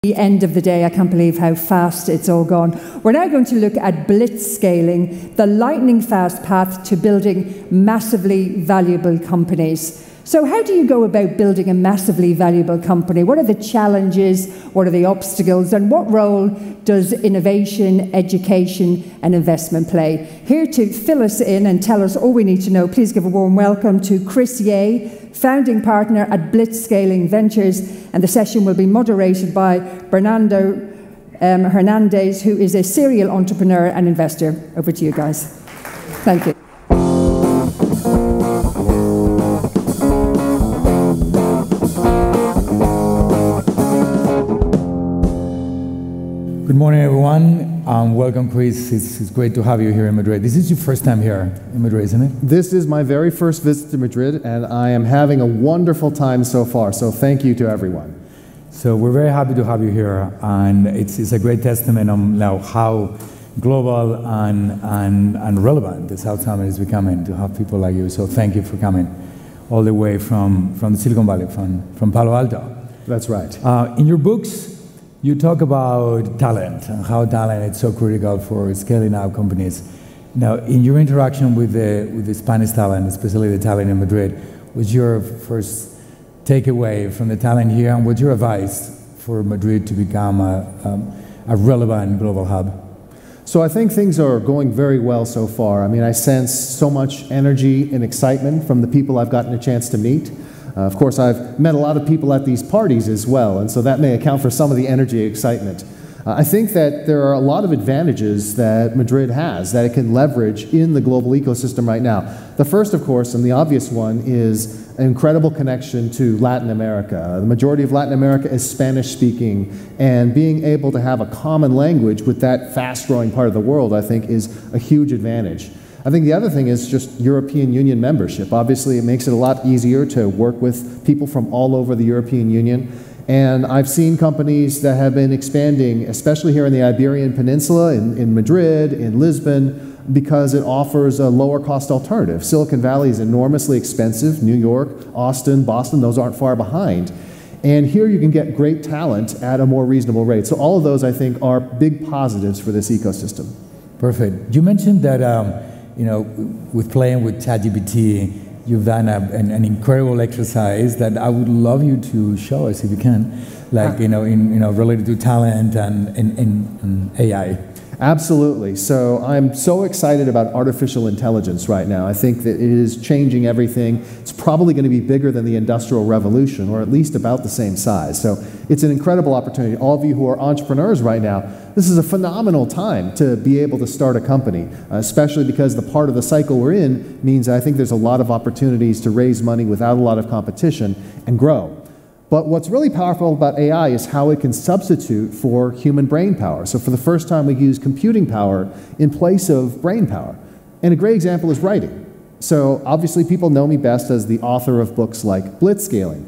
The end of the day, I can't believe how fast it's all gone. We're now going to look at Blitzscaling, the lightning fast path to building massively valuable companies. So how do you go about building a massively valuable company? What are the challenges? What are the obstacles? And what role does innovation, education, and investment play? Here to fill us in and tell us all we need to know, please give a warm welcome to Chris Ye, founding partner at Blitzscaling Ventures. And the session will be moderated by Bernardo Hernandez, who is a serial entrepreneur and investor. Over to you guys. Thank you. Good morning, everyone. Welcome, Chris. It's great to have you here in Madrid. This is your first time here in Madrid, isn't it? This is my very first visit to Madrid, and I am having a wonderful time so far, so thank you to everyone. So we're very happy to have you here, and it's a great testament on now how global and relevant the South Summit is becoming to have people like you. So thank you for coming all the way from the Silicon Valley, from Palo Alto. That's right. In your books, you talk about talent and how talent is so critical for scaling up companies. Now, in your interaction with the Spanish talent, especially the talent in Madrid, what's your first takeaway from the talent here, and what's your advice for Madrid to become a relevant global hub? So I think things are going very well so far. I mean, I sense so much energy and excitement from the people I've gotten a chance to meet. Of course, I've met a lot of people at these parties as well, and so that may account for some of the energy and excitement. I think that there are a lot of advantages that Madrid has that it can leverage in the global ecosystem right now. The first, of course, and the obvious one, is an incredible connection to Latin America. The majority of Latin America is Spanish-speaking, and being able to have a common language with that fast-growing part of the world, I think, is a huge advantage. I think the other thing is just European Union membership. Obviously, it makes it a lot easier to work with people from all over the European Union. And I've seen companies that have been expanding, especially here in the Iberian Peninsula, in Madrid, in Lisbon, because it offers a lower cost alternative. Silicon Valley is enormously expensive. New York, Austin, Boston, those aren't far behind. And here you can get great talent at a more reasonable rate. So all of those, I think, are big positives for this ecosystem. Perfect. You mentioned that with playing with ChatGPT, you've done an incredible exercise that I would love you to show us if you can, like related to talent and AI. Absolutely. So I'm so excited about artificial intelligence right now. I think that it is changing everything. It's probably going to be bigger than the Industrial Revolution, or at least about the same size. So it's an incredible opportunity. All of you who are entrepreneurs right now, this is a phenomenal time to be able to start a company, especially because the part of the cycle we're in means I think there's a lot of opportunities to raise money without a lot of competition and grow. But what's really powerful about AI is how it can substitute for human brain power. So for the first time, we use computing power in place of brain power. And a great example is writing. So obviously, people know me best as the author of books like Blitzscaling.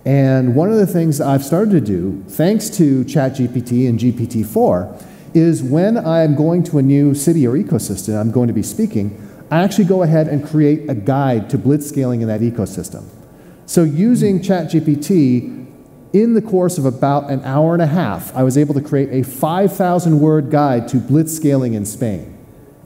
And one of the things I've started to do, thanks to ChatGPT and GPT-4, is when I'm going to a new city or ecosystem I'm going to be speaking, I actually go ahead and create a guide to blitzscaling in that ecosystem. So using ChatGPT, in the course of about an hour and a half, I was able to create a 5,000-word guide to blitzscaling in Spain.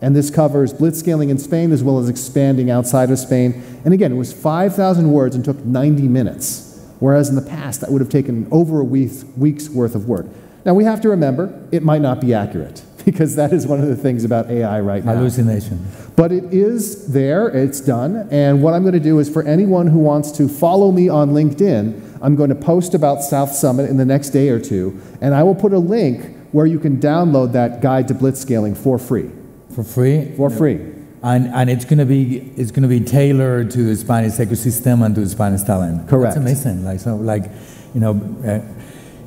And this covers blitzscaling in Spain as well as expanding outside of Spain. And again, it was 5,000 words and took 90 minutes, whereas in the past, that would have taken over a week's worth of work. Now, we have to remember, it might not be accurate, because that is one of the things about AI right now. Hallucination. But it is there, it's done, and what I'm going to do is for anyone who wants to follow me on LinkedIn, I'm going to post about South Summit in the next day or two, and I will put a link where you can download that guide to blitzscaling for free. For free? For free. And it's going to be tailored to the Spanish ecosystem and to the Spanish talent. Correct. That's amazing.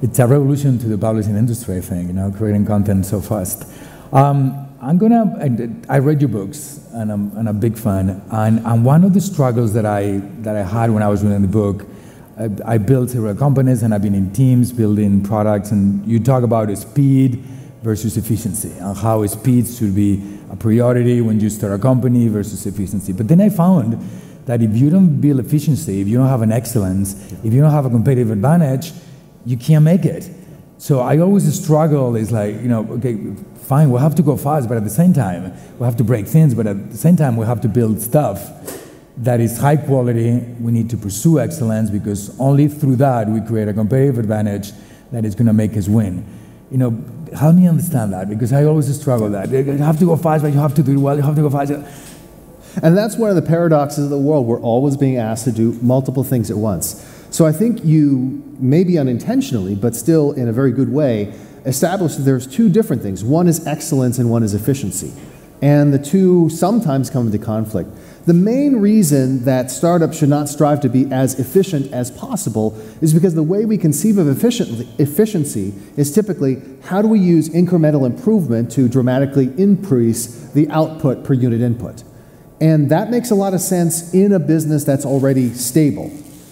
It's a revolution to the publishing industry, I think, creating content so fast. I read your books, and I'm a big fan. And one of the struggles that I had when I was reading the book, I built several companies, and I've been in teams building products, and you talk about speed versus efficiency, and how speed should be a priority when you start a company versus efficiency. But then I found that if you don't build efficiency, if you don't have an excellence, if you don't have a competitive advantage, you can't make it. So I always struggle, is like, okay, fine, we'll have to go fast, but at the same time, we have to break things, but at the same time, we have to build stuff that is high quality. We need to pursue excellence, because only through that we create a competitive advantage that is going to make us win. Help me understand that, because I always struggle with that. You have to go fast, but you have to do it well, you have to go fast. And that's one of the paradoxes of the world. We're always being asked to do multiple things at once. So I think you, maybe unintentionally, but still in a very good way, establish that there's two different things. One is excellence and one is efficiency. And the two sometimes come into conflict. The main reason that startups should not strive to be as efficient as possible is because the way we conceive of efficiency is typically, how do we use incremental improvement to dramatically increase the output per unit input? And that makes a lot of sense in a business that's already stable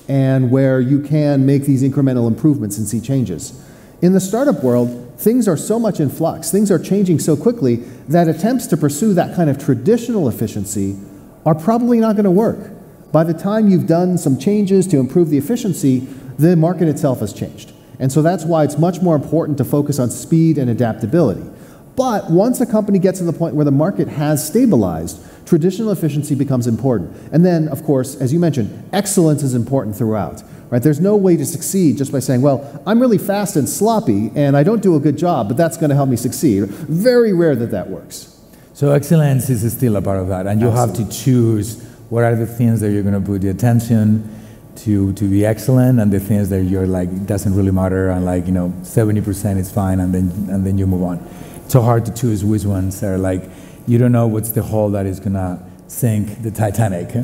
and where you can make these incremental improvements and see changes. In the startup world, things are so much in flux, things are changing so quickly that attempts to pursue that kind of traditional efficiency are probably not going to work. By the time you've done some changes to improve the efficiency, the market itself has changed. And so that's why it's much more important to focus on speed and adaptability. But once a company gets to the point where the market has stabilized, traditional efficiency becomes important. And then, of course, as you mentioned, excellence is important throughout. Right? There's no way to succeed just by saying, well, I'm really fast and sloppy, and I don't do a good job, but that's going to help me succeed. Very rare that that works. So excellence is still a part of that, and you Absolutely. have to choose what are the things that you're going to put the attention to be excellent, and the things that you're like, it doesn't really matter, and 70% is fine, and then you move on. It's so hard to choose which ones are like, you don't know what's the hole that is going to sink the Titanic.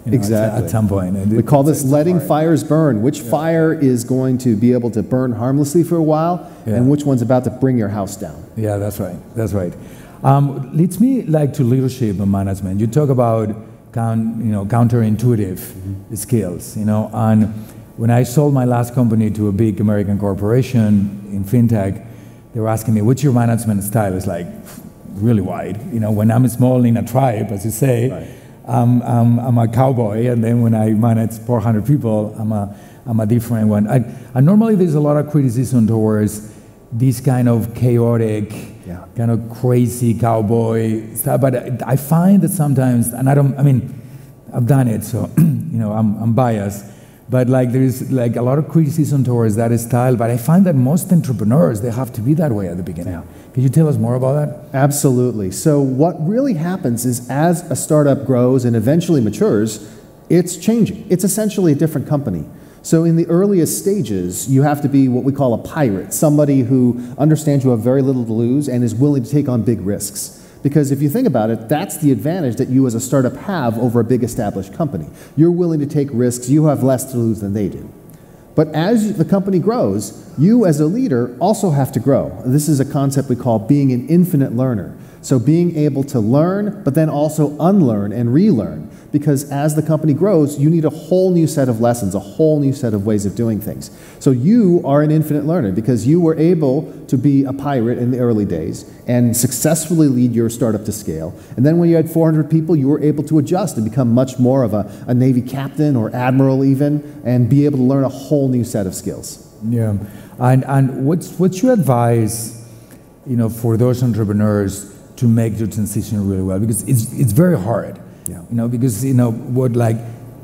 Exactly. At some point. We call this letting fires burn. Which fire is going to be able to burn harmlessly for a while, and which one's about to bring your house down? Yeah, that's right. That's right. Leads me to leadership and management. You talk about counterintuitive skills. And when I sold my last company to a big American corporation in fintech, they were asking me, "What's your management style?" It's like really wide. When I'm small in a tribe, as you say. Right. I'm a cowboy, and then when I manage 400 people, I'm a different one. And normally there's a lot of criticism towards this kind of chaotic, kind of crazy cowboy stuff. But I find that sometimes, and I've done it, so I'm biased. But there's a lot of criticism towards that style. But I find that most entrepreneurs, they have to be that way at the beginning. Yeah. Can you tell us more about that? Absolutely. So what really happens is, as a startup grows and eventually matures, it's changing. It's essentially a different company. So in the earliest stages, you have to be what we call a pirate, somebody who understands you have very little to lose and is willing to take on big risks. Because if you think about it, that's the advantage that you as a startup have over a big established company. You're willing to take risks, you have less to lose than they do. But as the company grows, you as a leader also have to grow. This is a concept we call being an infinite learner. So being able to learn, but then also unlearn and relearn. Because as the company grows, you need a whole new set of lessons, a whole new set of ways of doing things. So you are an infinite learner because you were able to be a pirate in the early days and successfully lead your startup to scale. And then when you had 400 people, you were able to adjust and become much more of a Navy captain or admiral even, and be able to learn a whole new set of skills. Yeah, and what's your advice, for those entrepreneurs to make the transition really well? Because it's very hard. Yeah. Because what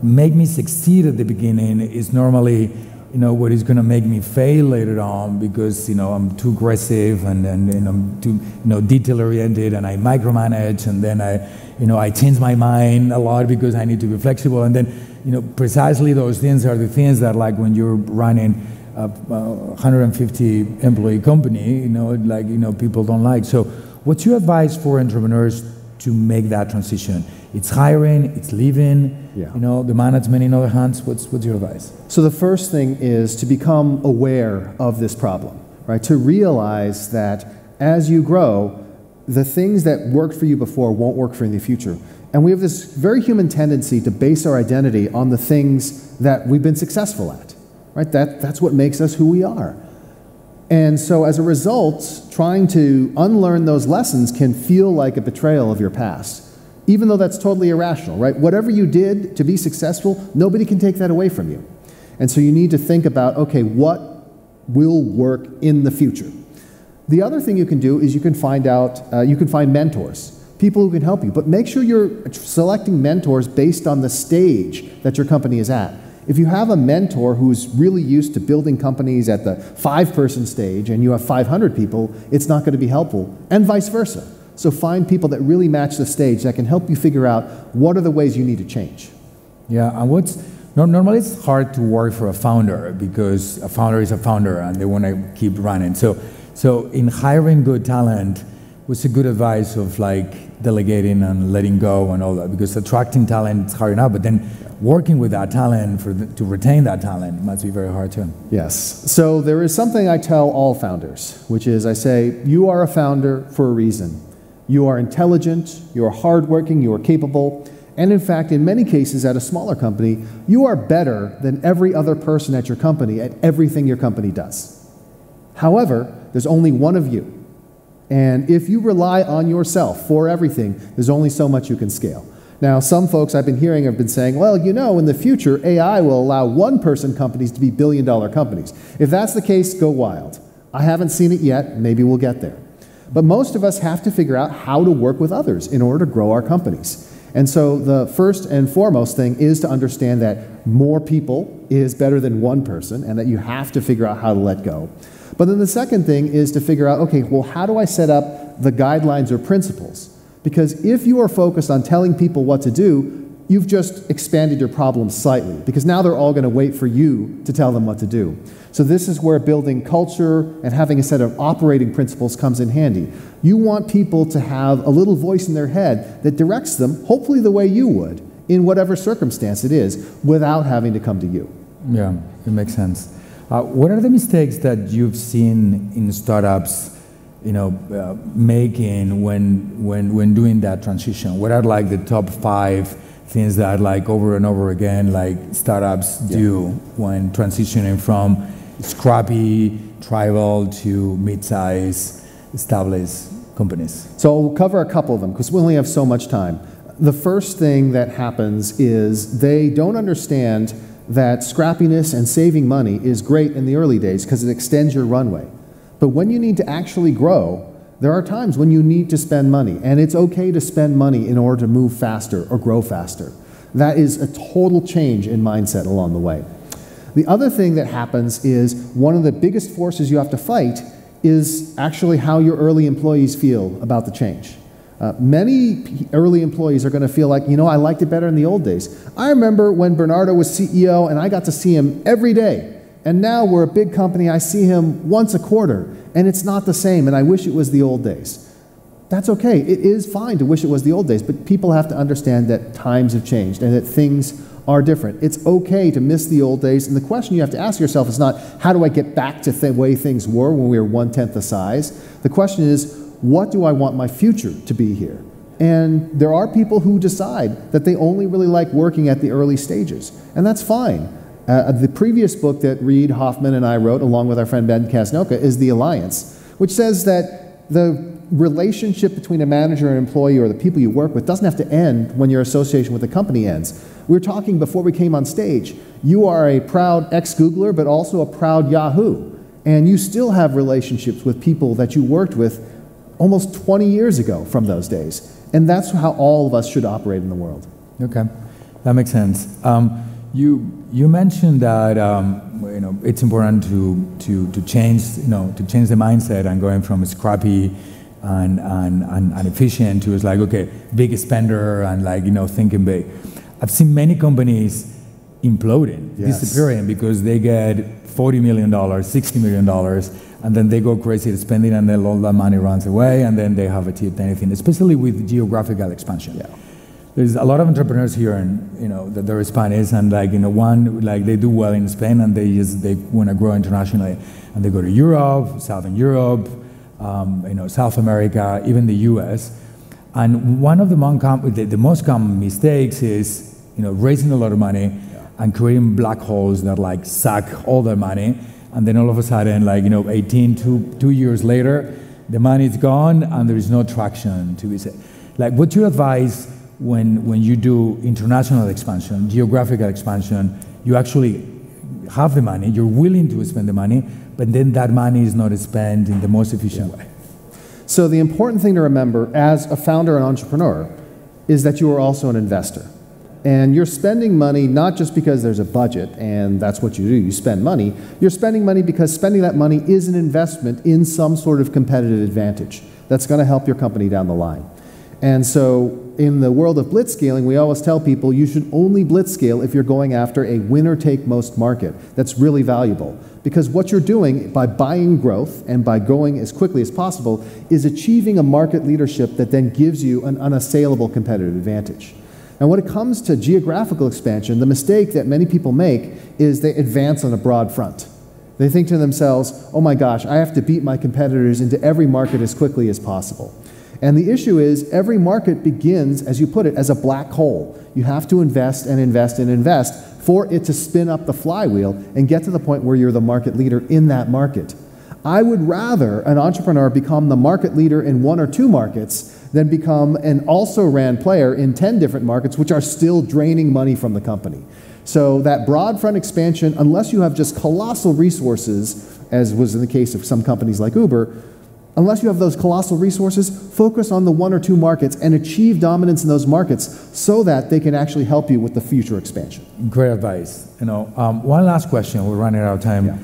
make me succeed at the beginning is normally what is going to make me fail later on, because I'm too aggressive and I'm too detail oriented, and I micromanage, and then I change my mind a lot because I need to be flexible, and then precisely those things are the things that when you're running a 150 employee company, people don't like. So what's your advice for entrepreneurs to make that transition? It's hiring, it's leaving, the management in other hands. What's your advice? So the first thing is to become aware of this problem, right? To realize that as you grow, the things that worked for you before won't work for you in the future. And we have this very human tendency to base our identity on the things that we've been successful at, right? That's what makes us who we are. And so as a result, trying to unlearn those lessons can feel like a betrayal of your past, even though that's totally irrational, right? Whatever you did to be successful, nobody can take that away from you. And so you need to think about, okay, what will work in the future. The other thing you can do is you can find mentors, people who can help you, but make sure you're selecting mentors based on the stage that your company is at. If you have a mentor who's really used to building companies at the 5-person stage and you have 500 people, it's not going to be helpful, and vice versa. So find people that really match the stage that can help you figure out what are the ways you need to change. Yeah, and normally it's hard to work for a founder because a founder is a founder and they want to keep running. So in hiring good talent, what's a good advice of like delegating and letting go and all that? Because attracting talent is hard enough, but then working with that talent to retain that talent must be very hard too. Yes. So there is something I tell all founders, which is I say, you are a founder for a reason. You are intelligent, you are hardworking, you are capable, and in fact, in many cases at a smaller company, you are better than every other person at your company at everything your company does. However, there's only one of you. And if you rely on yourself for everything, there's only so much you can scale. Now, some folks I've been hearing have been saying, well, you know, in the future, AI will allow one-person companies to be billion-dollar companies. If that's the case, go wild. I haven't seen it yet. Maybe we'll get there. But most of us have to figure out how to work with others in order to grow our companies. And so the first and foremost thing is to understand that more people is better than one person and that you have to figure out how to let go. But then the second thing is to figure out, okay, well, how do I set up the guidelines or principles? Because if you are focused on telling people what to do, you've just expanded your problem slightly, because now they're all going to wait for you to tell them what to do. So this is where building culture and having a set of operating principles comes in handy. You want people to have a little voice in their head that directs them, hopefully the way you would, in whatever circumstance it is, without having to come to you. Yeah, it makes sense. What are the mistakes that you've seen in startups, making when doing that transition? What are like the top 5 things that like over and over again like startups do when transitioning from scrappy, tribal to mid-size established companies? So we'll cover a couple of them because we only have so much time. The first thing that happens is they don't understand that scrappiness and saving money is great in the early days because it extends your runway. But when you need to actually grow, there are times when you need to spend money, and it's okay to spend money in order to move faster or grow faster. That is a total change in mindset along the way. The other thing that happens is one of the biggest forces you have to fight is actually how your early employees feel about the change. Many early employees are going to feel like, I liked it better in the old days. I remember when Bernardo was CEO and I got to see him every day. And now we're a big company, I see him once a quarter, and it's not the same, and I wish it was the old days. That's okay. It is fine to wish it was the old days, but people have to understand that times have changed and that things are different. It's okay to miss the old days, and the question you have to ask yourself is not, how do I get back to the way things were when we were 1/10 the size? The question is, what do I want my future to be here? And there are people who decide that they only really like working at the early stages, and that's fine. The previous book that Reid Hoffman and I wrote, along with our friend Ben Casnocha, is The Alliance, which says that the relationship between a manager and employee or the people you work with doesn't have to end when your association with the company ends. We were talking before we came on stage. You are a proud ex-Googler, but also a proud Yahoo. And you still have relationships with people that you worked with almost 20 years ago from those days. And that's how all of us should operate in the world. Okay, that makes sense. You mentioned that it's important to change the mindset and going from scrappy and efficient to it's like, okay, big spender and thinking big. I've seen many companies imploding, disappearing because they get $40 million, $60 million, and then they go crazy at spending, and then all that money runs away, and then they haven't achieved anything, especially with geographical expansion. Yeah. There's a lot of entrepreneurs here, and that they're Spanish, and they do well in Spain, and they want to grow internationally, and they go to Europe, Southern Europe, South America, even the U.S. And one of the most common mistakes is raising a lot of money and creating black holes that suck all their money, and then all of a sudden 2 years later, the money is gone and there is no traction to be said. What's your advice? When you do international expansion, geographical expansion, you actually have the money, you're willing to spend the money, but then that money is not spent in the most efficient way. So the important thing to remember as a founder and entrepreneur is that you are also an investor. And you're spending money not just because there's a budget and that's what you do, you spend money. You're spending money because spending that money is an investment in some sort of competitive advantage that's going to help your company down the line. And so in the world of blitzscaling, we always tell people you should only blitzscale if you're going after a winner-take-most market that's really valuable. Because what you're doing by buying growth and by going as quickly as possible is achieving a market leadership that then gives you an unassailable competitive advantage. And when it comes to geographical expansion, the mistake that many people make is they advance on a broad front. They think to themselves, oh my gosh, I have to beat my competitors into every market as quickly as possible. And the issue is every market begins, as you put it, as a black hole. You have to invest and invest and invest for it to spin up the flywheel and get to the point where you're the market leader in that market. I would rather an entrepreneur become the market leader in 1 or 2 markets than become an also-ran player in 10 different markets, which are still draining money from the company. So that broad front expansion, unless you have just colossal resources, as was in the case of some companies like Uber, unless you have those colossal resources, focus on the 1 or 2 markets and achieve dominance in those markets so that they can actually help you with the future expansion. Great advice. One last question, we're running out of time. Yeah.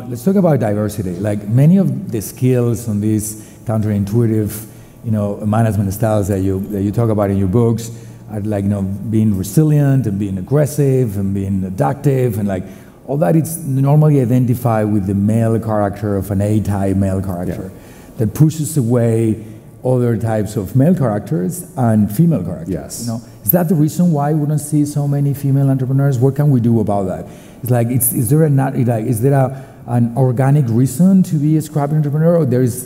Let's talk about diversity. Like many of the skills on these counterintuitive management styles that you talk about in your books are like, being resilient and being aggressive and being adaptive and like all that is normally identified with the male character of an A-type male character that pushes away other types of male characters and female characters. Yes. Is that the reason why we don't see so many female entrepreneurs? What can we do about that? It's like, is there an organic reason to be a scrappy entrepreneur, or there is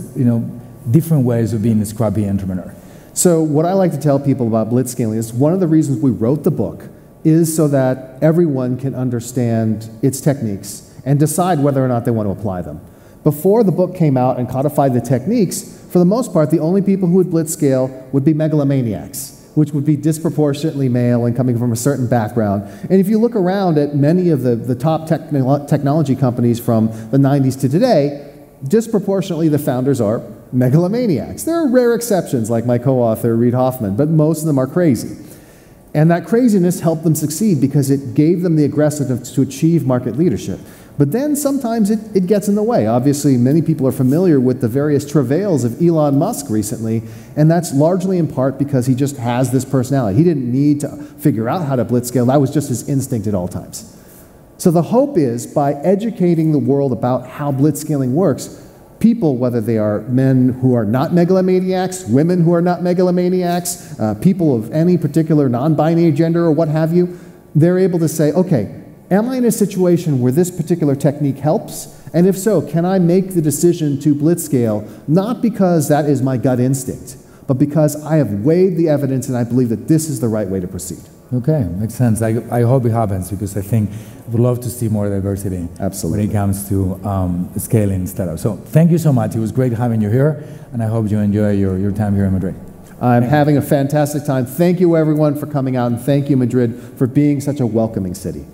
different ways of being a scrappy entrepreneur? So what I like to tell people about blitzscaling is one of the reasons we wrote the book is so that everyone can understand its techniques and decide whether or not they want to apply them. Before the book came out and codified the techniques, for the most part, the only people who would blitzscale would be megalomaniacs, which would be disproportionately male and coming from a certain background. And if you look around at many of the top technology companies from the 90s to today, disproportionately the founders are megalomaniacs. There are rare exceptions like my co-author Reid Hoffman, but most of them are crazy. And that craziness helped them succeed because it gave them the aggressiveness to achieve market leadership. But then sometimes it gets in the way. Obviously, many people are familiar with the various travails of Elon Musk recently, and that's largely in part because he just has this personality. He didn't need to figure out how to blitzscale. That was just his instinct at all times. So the hope is by educating the world about how blitzscaling works, people, whether they are men who are not megalomaniacs, women who are not megalomaniacs, people of any particular non-binary gender or what have you, they're able to say, okay, am I in a situation where this particular technique helps? And if so, can I make the decision to blitzscale, not because that is my gut instinct, but because I have weighed the evidence and I believe that this is the right way to proceed. Okay, makes sense. I hope it happens because I think I would love to see more diversity. Absolutely. When it comes to scaling startups. So thank you so much. It was great having you here, and I hope you enjoy your time here in Madrid. I'm having a fantastic time. Thank you, everyone, for coming out, and thank you, Madrid, for being such a welcoming city.